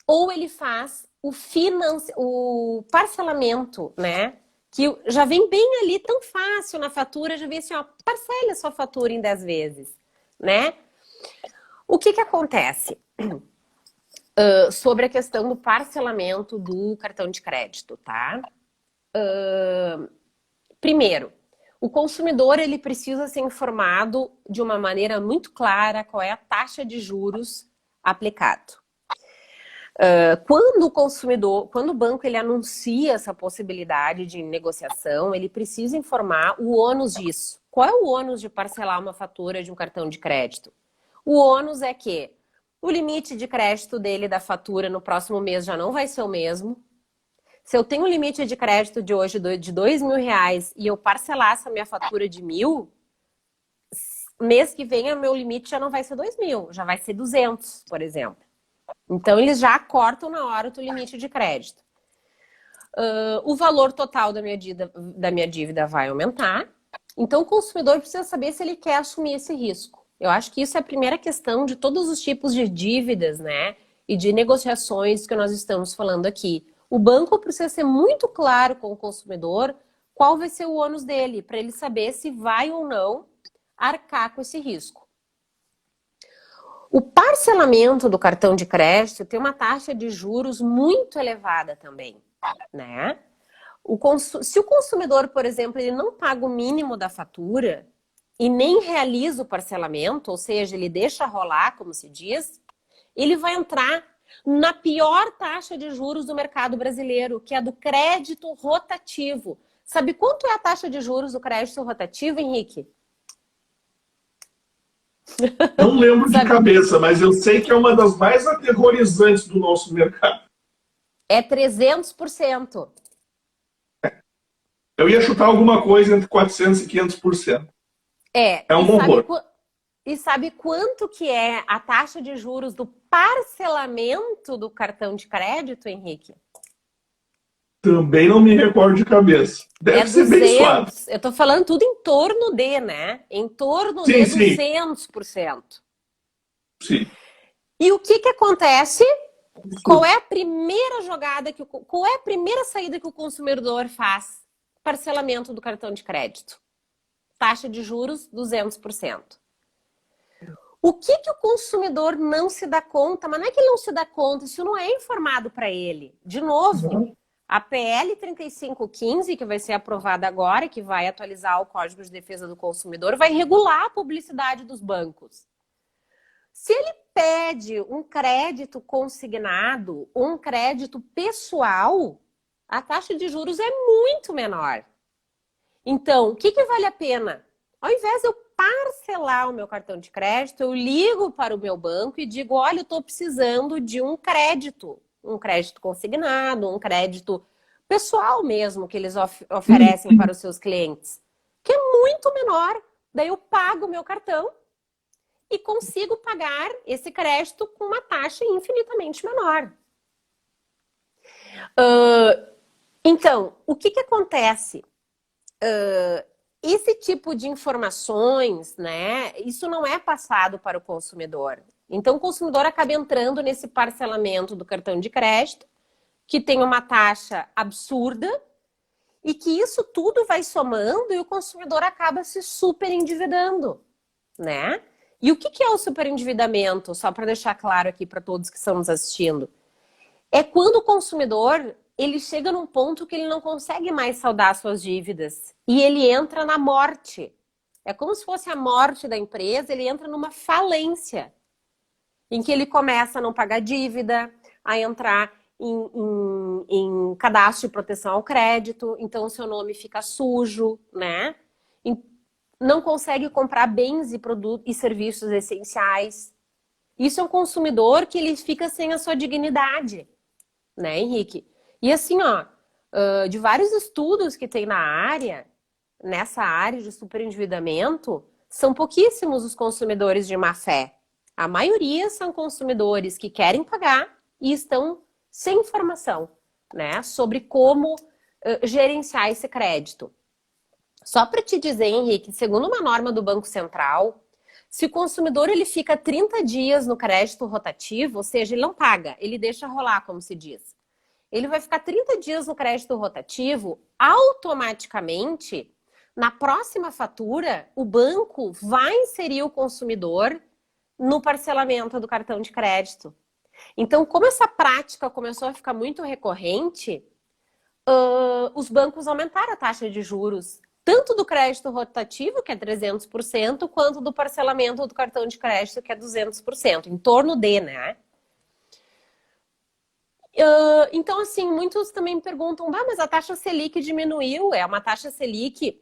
ou ele faz o parcelamento, né? Que já vem bem ali, tão fácil na fatura, já vem assim, ó, parcele a sua fatura em 10 vezes, né? O que acontece sobre a questão do parcelamento do cartão de crédito, tá? Primeiro, O consumidor ele precisa ser informado de uma maneira muito clara qual é a taxa de juros aplicado. Quando o banco ele anuncia essa possibilidade de negociação, ele precisa informar o ônus disso. Qual é o ônus de parcelar uma fatura de um cartão de crédito? O ônus é que o limite de crédito dele da fatura no próximo mês já não vai ser o mesmo. Se eu tenho um limite de crédito de hoje de R$ 2.000 e eu parcelar essa minha fatura de 1.000, mês que vem o meu limite já não vai ser 2.000, já vai ser 200, por exemplo. Então, eles já cortam na hora o teu limite de crédito. O valor total da minha dívida vai aumentar. Então, o consumidor precisa saber se ele quer assumir esse risco. Eu acho que isso é a primeira questão de todos os tipos de dívidas, né? E de negociações que nós estamos falando aqui. O banco precisa ser muito claro com o consumidor qual vai ser o ônus dele, para ele saber se vai ou não arcar com esse risco. O parcelamento do cartão de crédito tem uma taxa de juros muito elevada também, né? Se o consumidor, por exemplo, ele não paga o mínimo da fatura e nem realiza o parcelamento, ou seja, ele deixa rolar, como se diz, ele vai entrar na pior taxa de juros do mercado brasileiro, que é a do crédito rotativo. Sabe quanto é a taxa de juros do crédito rotativo, Henrique? Não lembro de cabeça, mas eu sei que é uma das mais aterrorizantes do nosso mercado. É 300%. Eu ia chutar alguma coisa entre 400% e 500%. É um horror. E sabe quanto que é a taxa de juros do parcelamento do cartão de crédito, Henrique? Também não me recordo de cabeça. Deve ser 200. bem suave. Eu tô falando tudo em torno de, né? Em torno Sim, de sim. 200%. Sim. E o que acontece? Qual é a primeira qual é a primeira saída que o consumidor faz? Parcelamento do cartão de crédito. Taxa de juros, 200%. O que o consumidor não se dá conta? Mas não é que ele não se dá conta, isso não é informado para ele. De novo, a PL 3515, que vai ser aprovada agora, que vai atualizar o Código de Defesa do Consumidor, vai regular a publicidade dos bancos. Se ele pede um crédito consignado, um crédito pessoal, a taxa de juros é muito menor. Então, o que vale a pena? Ao invés de eu parcelar o meu cartão de crédito, eu ligo para o meu banco e digo, olha, eu estou precisando de um crédito consignado, um crédito pessoal mesmo que eles oferecem para os seus clientes, que é muito menor. Daí eu pago o meu cartão e consigo pagar esse crédito com uma taxa infinitamente menor. Então, o que acontece? Esse tipo de informações, né, isso não é passado para o consumidor. Então, o consumidor acaba entrando nesse parcelamento do cartão de crédito, que tem uma taxa absurda, e que isso tudo vai somando e o consumidor acaba se superendividando, né? E o que é o superendividamento? Só para deixar claro aqui para todos que estão nos assistindo. É quando o consumidor ele chega num ponto que ele não consegue mais saldar suas dívidas e ele entra na morte. É como se fosse a morte da empresa, ele entra numa falência, em que ele começa a não pagar dívida, a entrar em cadastro de proteção ao crédito, então o seu nome fica sujo, né? Não consegue comprar bens e produtos e serviços essenciais. Isso é um consumidor que ele fica sem a sua dignidade, né, Henrique? E assim, ó, de vários estudos que tem nessa área de superendividamento, são pouquíssimos os consumidores de má fé. A maioria são consumidores que querem pagar e estão sem informação, né, sobre como gerenciar esse crédito. Só para te dizer, Henrique, segundo uma norma do Banco Central, se o consumidor ele fica 30 dias no crédito rotativo, ou seja, ele não paga, ele deixa rolar, como se diz. Ele vai ficar 30 dias no crédito rotativo, automaticamente, na próxima fatura, o banco vai inserir o consumidor no parcelamento do cartão de crédito. Então, como essa prática começou a ficar muito recorrente, os bancos aumentaram a taxa de juros tanto do crédito rotativo, que é 300%, quanto do parcelamento do cartão de crédito, que é 200%, em torno de, né? Então, assim, muitos também me perguntam, mas a taxa Selic diminuiu, é uma taxa Selic,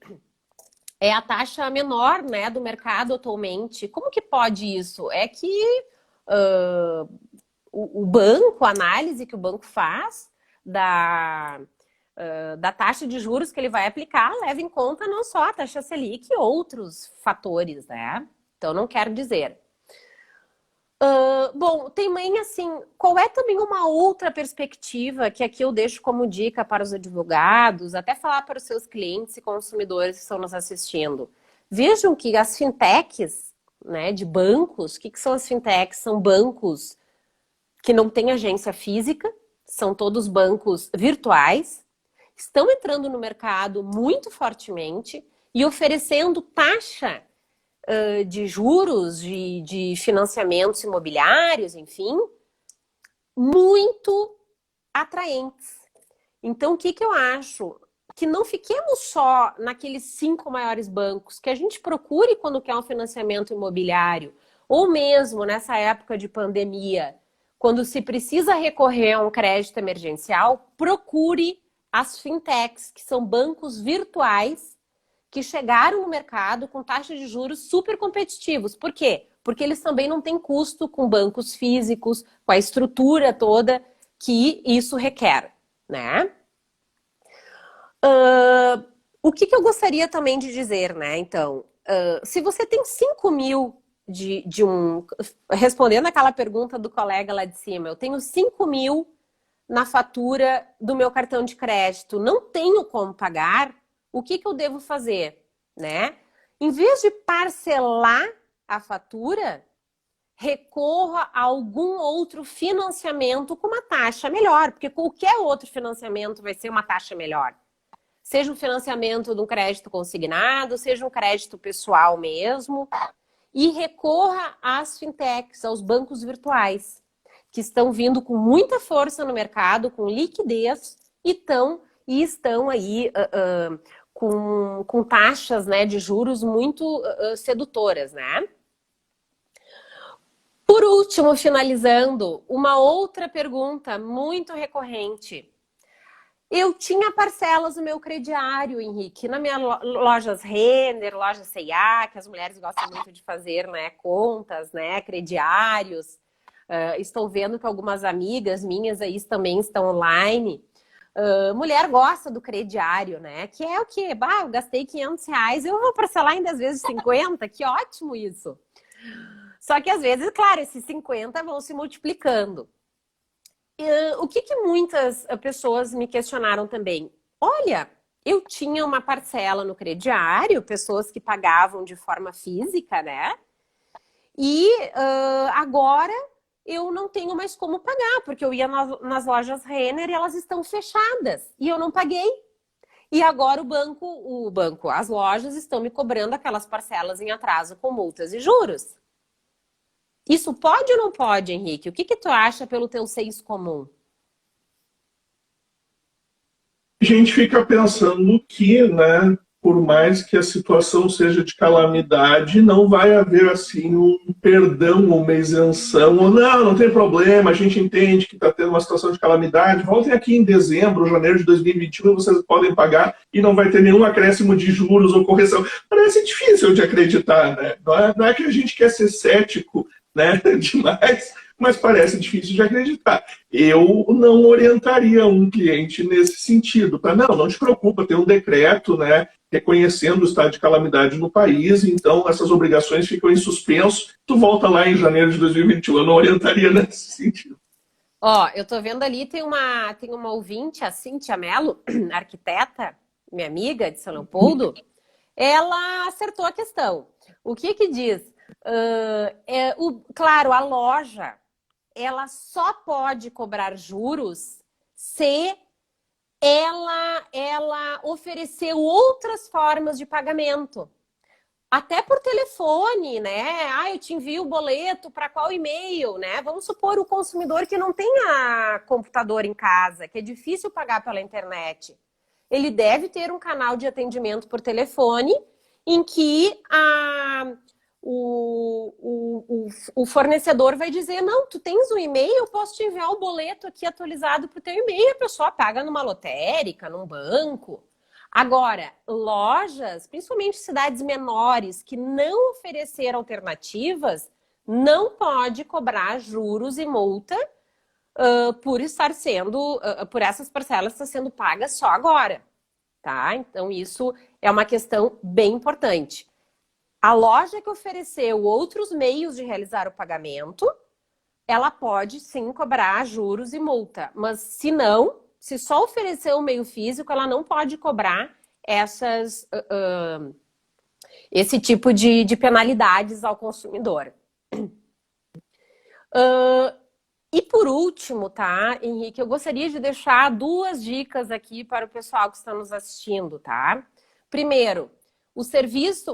é a taxa menor, né, do mercado atualmente. Como que pode isso? É que o banco, a análise que o banco faz da taxa de juros que ele vai aplicar, leva em conta não só a taxa Selic, outros fatores, né? Então, não quero dizer. Bom, também assim, qual é também uma outra perspectiva que aqui eu deixo como dica para os advogados, até falar para os seus clientes e consumidores que estão nos assistindo. Vejam que as fintechs, né, de bancos, o que são as fintechs? São bancos que não têm agência física, são todos bancos virtuais, estão entrando no mercado muito fortemente e oferecendo taxa de juros, de financiamentos imobiliários, enfim, muito atraentes. Então, o que eu acho? Que não fiquemos só naqueles 5 maiores bancos, que a gente procure quando quer um financiamento imobiliário, ou mesmo nessa época de pandemia, quando se precisa recorrer a um crédito emergencial, procure as fintechs, que são bancos virtuais, que chegaram no mercado com taxas de juros super competitivos. Por quê? Porque eles também não têm custo com bancos físicos, com a estrutura toda que isso requer, né? O que eu gostaria também de dizer, né? Então, se você tem 5 mil respondendo aquela pergunta do colega lá de cima, eu tenho 5 mil na fatura do meu cartão de crédito, não tenho como pagar, o que eu devo fazer, né? Em vez de parcelar a fatura, recorra a algum outro financiamento com uma taxa melhor, porque qualquer outro financiamento vai ser uma taxa melhor. Seja um financiamento de um crédito consignado, seja um crédito pessoal mesmo, e recorra às fintechs, aos bancos virtuais, que estão vindo com muita força no mercado, com liquidez, e estão aí com taxas, né, de juros muito sedutoras, né? Por último, finalizando, uma outra pergunta muito recorrente. Eu tinha parcelas no meu crediário, Henrique, na minha lojas Renner, loja C&A, que as mulheres gostam muito de fazer, né, contas, né, crediários. Estou vendo que algumas amigas minhas aí também estão online. Mulher gosta do crediário, né? Que é o quê? Eu gastei R$ 500, eu vou parcelar em 10 vezes 50, que ótimo isso. Só que às vezes, claro, esses 50 vão se multiplicando. O que muitas pessoas me questionaram também? Olha, eu tinha uma parcela no crediário, pessoas que pagavam de forma física, né? E agora eu não tenho mais como pagar, porque eu ia nas lojas Renner e elas estão fechadas e eu não paguei. E agora as lojas estão me cobrando aquelas parcelas em atraso com multas e juros. Isso pode ou não pode, Henrique? O que tu acha pelo teu senso comum? A gente fica pensando que, né, por mais que a situação seja de calamidade, não vai haver assim um perdão, uma isenção, ou não tem problema, a gente entende que está tendo uma situação de calamidade, voltem aqui em dezembro, janeiro de 2021, vocês podem pagar e não vai ter nenhum acréscimo de juros ou correção. Parece difícil de acreditar, né? Não é que a gente quer ser cético, né, demais, mas parece difícil de acreditar. Eu não orientaria um cliente nesse sentido, para não te preocupa, tem um decreto, né, reconhecendo o estado de calamidade no país, então essas obrigações ficam em suspenso, tu volta lá em janeiro de 2021, eu não orientaria nesse sentido. Eu tô vendo ali, tem uma ouvinte, a Cíntia Mello, arquiteta, minha amiga de São Leopoldo, ela acertou a questão. O que diz? Claro, a loja, ela só pode cobrar juros se ela ofereceu outras formas de pagamento. Até por telefone, né? Eu te envio o boleto para qual e-mail, né? Vamos supor o consumidor que não tenha computador em casa, que é difícil pagar pela internet. ele deve ter um canal de atendimento por telefone em que o fornecedor vai dizer, não, tu tens um e-mail, eu posso te enviar o boleto aqui atualizado para o teu e-mail, a pessoa paga numa lotérica, num banco. Agora, lojas, principalmente cidades menores, que não ofereceram alternativas, não pode cobrar juros e multa por estar sendo, por essas parcelas estar sendo pagas só agora, tá? Então, isso é uma questão bem importante. A loja que ofereceu outros meios de realizar o pagamento, ela pode sim cobrar juros e multa, mas se não, se só oferecer o meio físico, ela não pode cobrar esse tipo de penalidades ao consumidor. E por último, tá, Henrique, eu gostaria de deixar 2 dicas aqui para o pessoal que está nos assistindo, tá? Primeiro, o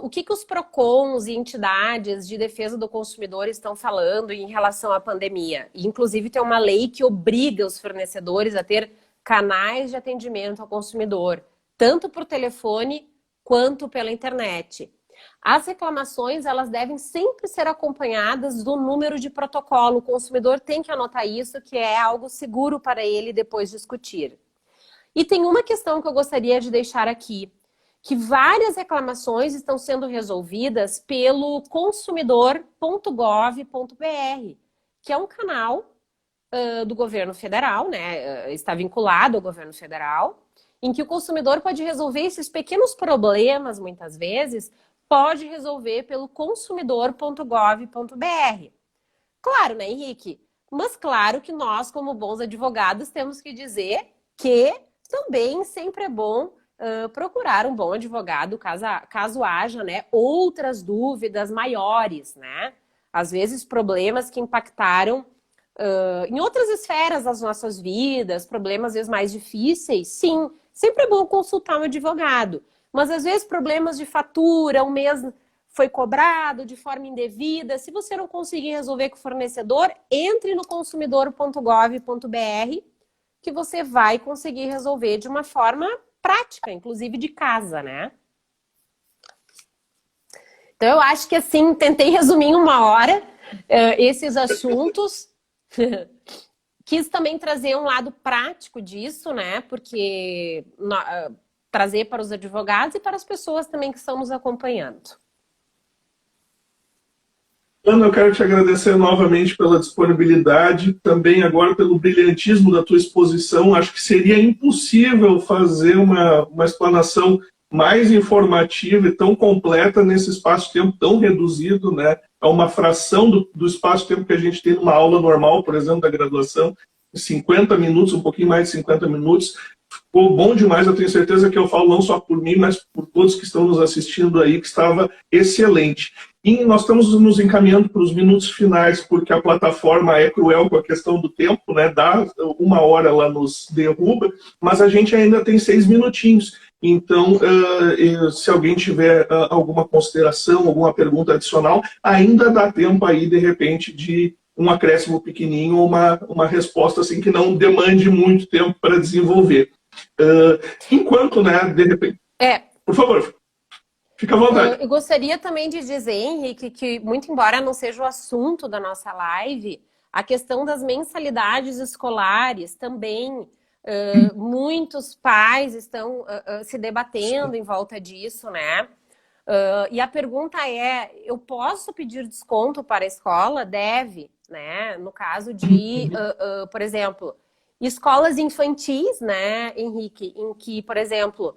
que os PROCONs e entidades de defesa do consumidor estão falando em relação à pandemia. E, inclusive, tem uma lei que obriga os fornecedores a ter canais de atendimento ao consumidor, tanto por telefone quanto pela internet. As reclamações, elas devem sempre ser acompanhadas do número de protocolo. O consumidor tem que anotar isso, que é algo seguro para ele depois discutir. E tem uma questão que eu gostaria de deixar aqui, que várias reclamações estão sendo resolvidas pelo consumidor.gov.br, que é um canal do governo federal, né? Está vinculado ao governo federal, em que o consumidor pode resolver esses pequenos problemas, muitas vezes, pode resolver pelo consumidor.gov.br. Claro, né, Henrique? Mas claro que nós, como bons advogados, temos que dizer que também sempre é bom procurar um bom advogado caso haja, né, outras dúvidas maiores, né? Às vezes problemas que impactaram em outras esferas das nossas vidas, problemas às vezes mais difíceis, sim, sempre é bom consultar um advogado. Mas às vezes problemas de fatura, um mês foi cobrado de forma indevida, se você não conseguir resolver com o fornecedor, entre no consumidor.gov.br que você vai conseguir resolver de uma forma prática, inclusive de casa, né? Então eu acho que assim, tentei resumir em 1 hora esses assuntos. Quis também trazer um lado prático disso, né? Porque trazer para os advogados e para as pessoas também que estão nos acompanhando. Ana, eu quero te agradecer novamente pela disponibilidade, também agora pelo brilhantismo da tua exposição. Acho que seria impossível fazer uma explanação mais informativa e tão completa nesse espaço-tempo tão reduzido, né? É uma fração do espaço-tempo que a gente tem numa aula normal, por exemplo, da graduação, 50 minutos, um pouquinho mais de 50 minutos. Ficou bom demais, eu tenho certeza que eu falo não só por mim, mas por todos que estão nos assistindo aí, que estava excelente. E nós estamos nos encaminhando para os minutos finais, porque a plataforma é cruel com a questão do tempo, né? Dá 1 hora, ela nos derruba, mas a gente ainda tem 6 minutinhos. Então, se alguém tiver alguma consideração, alguma pergunta adicional, ainda dá tempo aí, de repente, de um acréscimo pequenininho ou uma resposta assim, que não demande muito tempo para desenvolver. Enquanto, né, de repente... Por favor, fica à vontade. Eu gostaria também de dizer, Henrique, que muito embora não seja o assunto da nossa live, a questão das mensalidades escolares também, muitos pais estão se debatendo em volta disso, né? E a pergunta é, eu posso pedir desconto para a escola? Deve, né? No caso de, por exemplo, escolas infantis, né, Henrique, em que, por exemplo,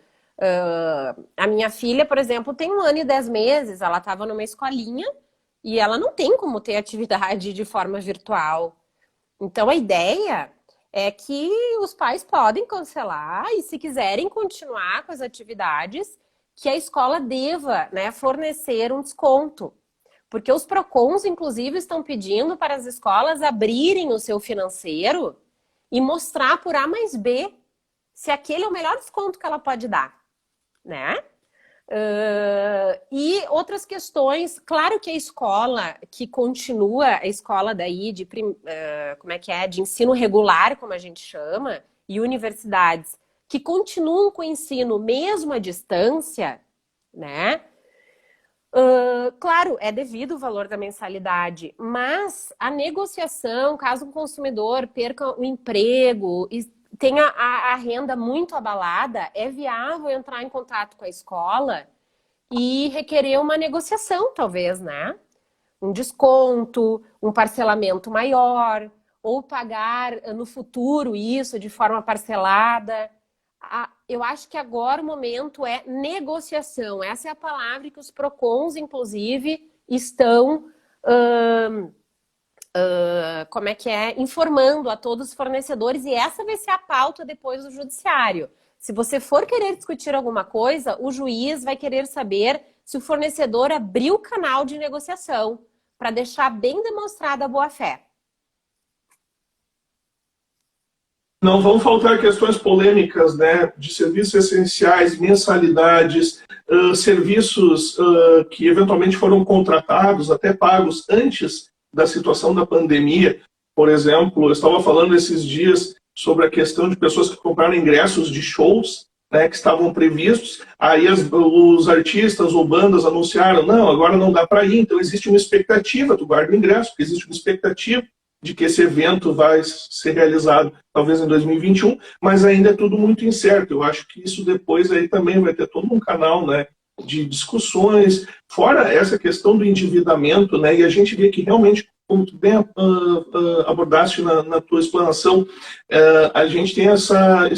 a minha filha, por exemplo, tem 1 ano e 10 meses, ela estava numa escolinha e ela não tem como ter atividade de forma virtual. Então, a ideia é que os pais podem cancelar e, se quiserem continuar com as atividades, que a escola deva, né, fornecer um desconto. Porque os PROCONs, inclusive, estão pedindo para as escolas abrirem o seu financeiro e mostrar por A mais B se aquele é o melhor desconto que ela pode dar, né? E outras questões, claro que a escola que continua, a escola daí de ensino regular, como a gente chama, e universidades que continuam com o ensino mesmo à distância, né? Claro, é devido o valor da mensalidade, mas a negociação, caso o consumidor perca o emprego e tenha a renda muito abalada, é viável entrar em contato com a escola e requerer uma negociação, talvez, né? Um desconto, um parcelamento maior, ou pagar no futuro isso de forma parcelada. Eu acho que agora o momento é negociação. Essa é a palavra que os PROCONs, inclusive, estão informando a todos os fornecedores, e essa vai ser a pauta depois do judiciário. Se você for querer discutir alguma coisa, o juiz vai querer saber se o fornecedor abriu o canal de negociação, para deixar bem demonstrada a boa-fé. Não vão faltar questões polêmicas, né, de serviços essenciais, mensalidades, serviços que eventualmente foram contratados, até pagos antes da situação da pandemia. Por exemplo, eu estava falando esses dias sobre a questão de pessoas que compraram ingressos de shows, né, que estavam previstos, aí os artistas ou bandas anunciaram, não, agora não dá para ir, então existe uma expectativa, tu guarda o ingresso, porque existe uma expectativa de que esse evento vai ser realizado talvez em 2021, mas ainda é tudo muito incerto. Eu acho que isso depois aí também vai ter todo um canal, né, de discussões, fora essa questão do endividamento, né, e a gente vê que realmente, como tu bem abordaste na tua explanação, a gente tem essa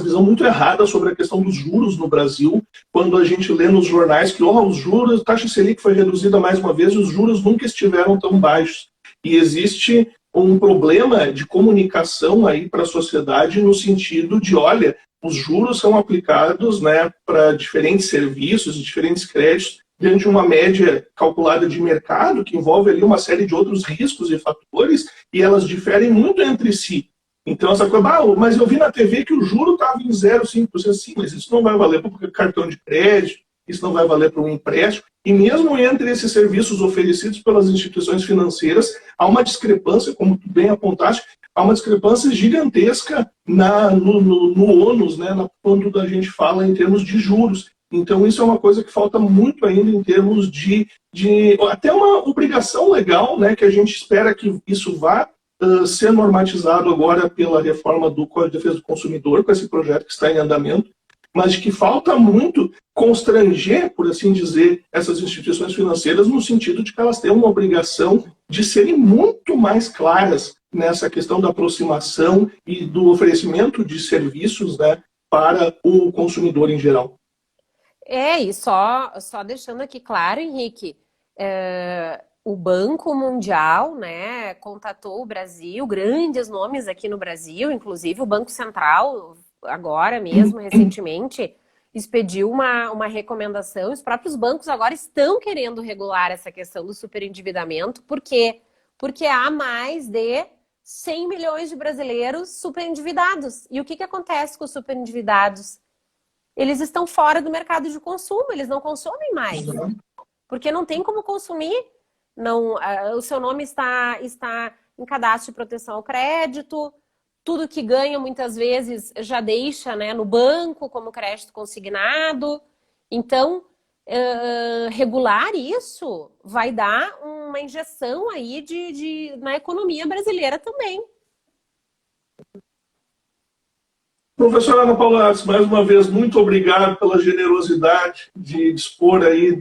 visão muito errada sobre a questão dos juros no Brasil, quando a gente lê nos jornais que os juros, a taxa Selic foi reduzida mais uma vez, e os juros nunca estiveram tão baixos. E existe um problema de comunicação aí para a sociedade no sentido de, olha, os juros são aplicados, né, para diferentes serviços, diferentes créditos, dentro de uma média calculada de mercado, que envolve ali uma série de outros riscos e fatores, e elas diferem muito entre si. Então, essa coisa, mas eu vi na TV que o juro estava em 0,5%, sim, mas isso não vai valer para o cartão de crédito, isso não vai valer para um empréstimo. E mesmo entre esses serviços oferecidos pelas instituições financeiras, há uma discrepância, como tu bem apontaste, há uma discrepância gigantesca no ônus, né, quando a gente fala em termos de juros. Então, isso é uma coisa que falta muito ainda em termos de até uma obrigação legal, né, que a gente espera que isso vá ser normatizado agora pela reforma do Código de Defesa do Consumidor, com esse projeto que está em andamento, mas que falta muito constranger, por assim dizer, essas instituições financeiras no sentido de que elas têm uma obrigação de serem muito mais claras nessa questão da aproximação e do oferecimento de serviços, né, para o consumidor em geral. E só deixando aqui claro, Henrique, o Banco Mundial, né, contatou o Brasil, grandes nomes aqui no Brasil, inclusive o Banco Central, agora mesmo, recentemente, expediu uma recomendação. Os próprios bancos agora estão querendo regular essa questão do superendividamento. Por quê? Porque há mais de 100 milhões de brasileiros superendividados. E o que acontece com os superendividados? Eles estão fora do mercado de consumo, eles não consomem mais. Porque não tem como consumir. Não, o seu nome está em cadastro de proteção ao crédito, tudo que ganha muitas vezes já deixa, né, no banco como crédito consignado. Então, regular isso vai dar uma injeção aí na economia brasileira também. Professora Ana Paula Arce, mais uma vez, muito obrigado pela generosidade de dispor aí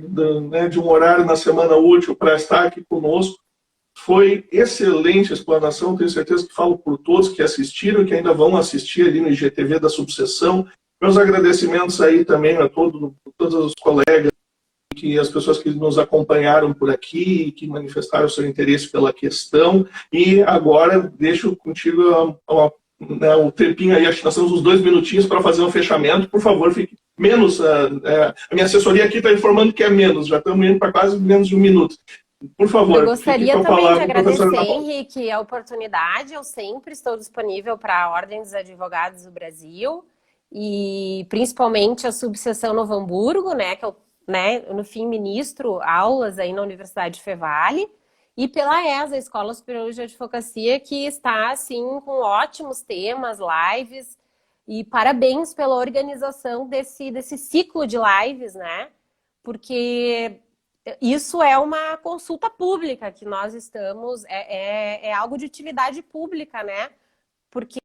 de um horário na semana útil para estar aqui conosco. Foi excelente a explanação, tenho certeza que falo por todos que assistiram e que ainda vão assistir ali no IGTV da subseção. Meus agradecimentos aí também a todos os colegas, as pessoas que nos acompanharam por aqui, que manifestaram seu interesse pela questão. E agora deixo contigo o tempinho aí, acho que nós temos uns 2 minutinhos para fazer um fechamento. Por favor, fique menos. A minha assessoria aqui está informando que é menos, já estamos indo para quase menos de 1 minuto. Por favor. Eu gostaria também de agradecer, Henrique, a oportunidade. Eu sempre estou disponível para a Ordem dos Advogados do Brasil e principalmente a subseção Novo Hamburgo, né, que eu, no fim, ministro aulas aí na Universidade Fevale, e pela ESA, Escola Superior de Advocacia, que está, assim, com ótimos temas, lives, E parabéns pela organização desse ciclo de lives, né? Porque isso é uma consulta pública que nós estamos, é algo de utilidade pública, né? Porque